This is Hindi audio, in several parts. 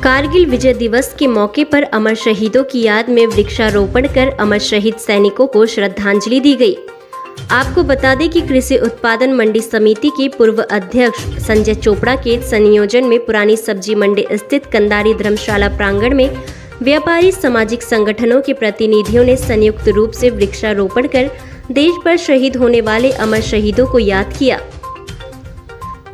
कारगिल विजय दिवस के मौके पर अमर शहीदों की याद में वृक्षारोपण कर अमर शहीद सैनिकों को श्रद्धांजलि दी गई। आपको बता दें कि कृषि उत्पादन मंडी समिति के पूर्व अध्यक्ष संजय चोपड़ा के संयोजन में पुरानी सब्जी मंडी स्थित कंदारी धर्मशाला प्रांगण में व्यापारी सामाजिक संगठनों के प्रतिनिधियों ने संयुक्त रूप से वृक्षारोपण कर देश पर शहीद होने वाले अमर शहीदों को याद किया।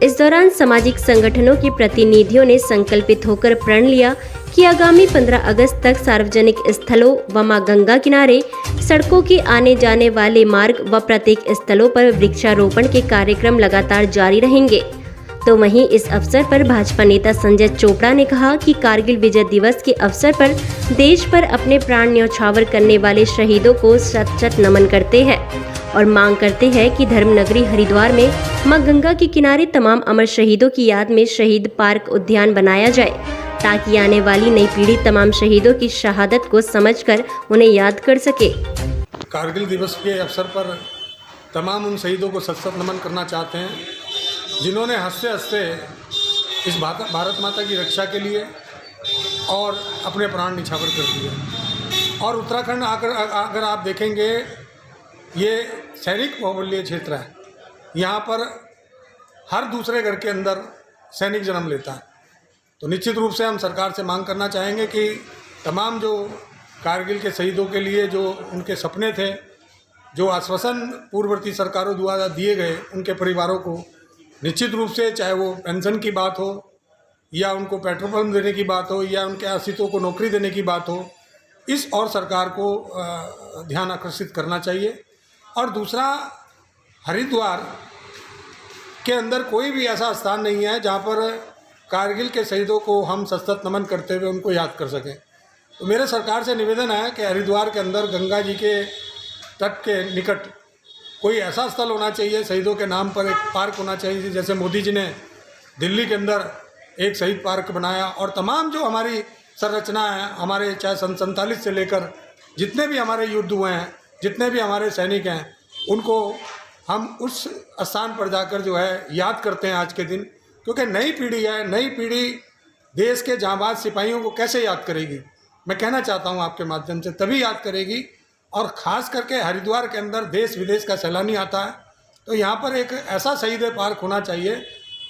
इस दौरान सामाजिक संगठनों के प्रतिनिधियों ने संकल्पित होकर प्रण लिया कि आगामी 15 अगस्त तक सार्वजनिक स्थलों व मां गंगा किनारे सड़कों के आने जाने वाले मार्ग व प्रत्येक स्थलों पर वृक्षारोपण के कार्यक्रम लगातार जारी रहेंगे। तो वहीं इस अवसर पर भाजपा नेता संजय चोपड़ा ने कहा कि कारगिल विजय दिवस के अवसर पर देश पर अपने प्राण न्यौछावर करने वाले शहीदों को शत शत नमन करते हैं और मांग करते हैं कि धर्मनगरी हरिद्वार में मां गंगा के किनारे तमाम अमर शहीदों की याद में शहीद पार्क उद्यान बनाया जाए, ताकि आने वाली नई पीढ़ी तमाम शहीदों की शहादत को समझकर उन्हें याद कर सके। कारगिल दिवस के अवसर पर तमाम उन शहीदों को सत सत नमन करना चाहते हैं जिन्होंने हंसते हंसते इस भारत माता की रक्षा के लिए और अपने प्राण निछावर कर दिए। और उत्तराखंड अगर आप देखेंगे, ये सैनिक बहुमूल्य क्षेत्र है। यहाँ पर हर दूसरे घर के अंदर सैनिक जन्म लेता है। तो निश्चित रूप से हम सरकार से मांग करना चाहेंगे कि तमाम जो कारगिल के शहीदों के लिए जो उनके सपने थे, जो आश्वासन पूर्ववर्ती सरकारों द्वारा दिए गए, उनके परिवारों को निश्चित रूप से, चाहे वो पेंशन की बात हो या उनको पेट्रोल पंप देने की बात हो या उनके आश्रितों को नौकरी देने की बात हो, इस और सरकार को ध्यान आकर्षित करना चाहिए। और दूसरा, हरिद्वार के अंदर कोई भी ऐसा स्थान नहीं है जहाँ पर कारगिल के शहीदों को हम सतत नमन करते हुए उनको याद कर सकें। तो मेरे सरकार से निवेदन है कि हरिद्वार के अंदर गंगा जी के तट के निकट कोई ऐसा स्थल होना चाहिए, शहीदों के नाम पर एक पार्क होना चाहिए, जैसे मोदी जी ने दिल्ली के अंदर एक शहीद पार्क बनाया। और तमाम जो हमारी संरचना है, हमारे चाहे सन 47 से लेकर जितने भी हमारे युद्ध हुए हैं, जितने भी हमारे सैनिक हैं, उनको हम उस स्थान पर जाकर जो है याद करते हैं आज के दिन। क्योंकि नई पीढ़ी है, नई पीढ़ी देश के जांबाज सिपाहियों को कैसे याद करेगी, मैं कहना चाहता हूं आपके माध्यम से, तभी याद करेगी। और ख़ास करके हरिद्वार के अंदर देश विदेश का सैलानी आता है, तो यहाँ पर एक ऐसा शहीद पार्क होना चाहिए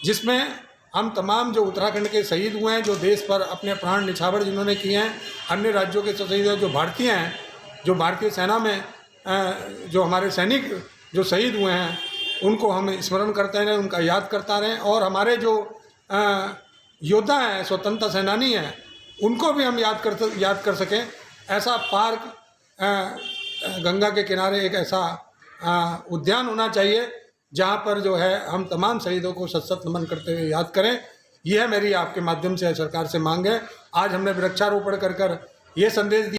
जिसमें हम तमाम जो उत्तराखंड के शहीद हुए हैं, जो देश पर अपने प्राण निछावर जिन्होंने किए हैं, अन्य राज्यों के शहीद हैं, जो भारतीय हैं, जो भारतीय सेना में जो हमारे सैनिक जो शहीद हुए हैं, उनको हम स्मरण करते रहें, उनका याद करता रहें। और हमारे जो योद्धा हैं, स्वतंत्रता सेनानी हैं, उनको भी हम याद कर सकें। ऐसा पार्क गंगा के किनारे एक ऐसा उद्यान होना चाहिए जहाँ पर जो है हम तमाम शहीदों को सत सत नमन करते हुए याद करें। यह मेरी आपके माध्यम से सरकार से मांग है। आज हमने वृक्षारोपण कर ये संदेश दिया।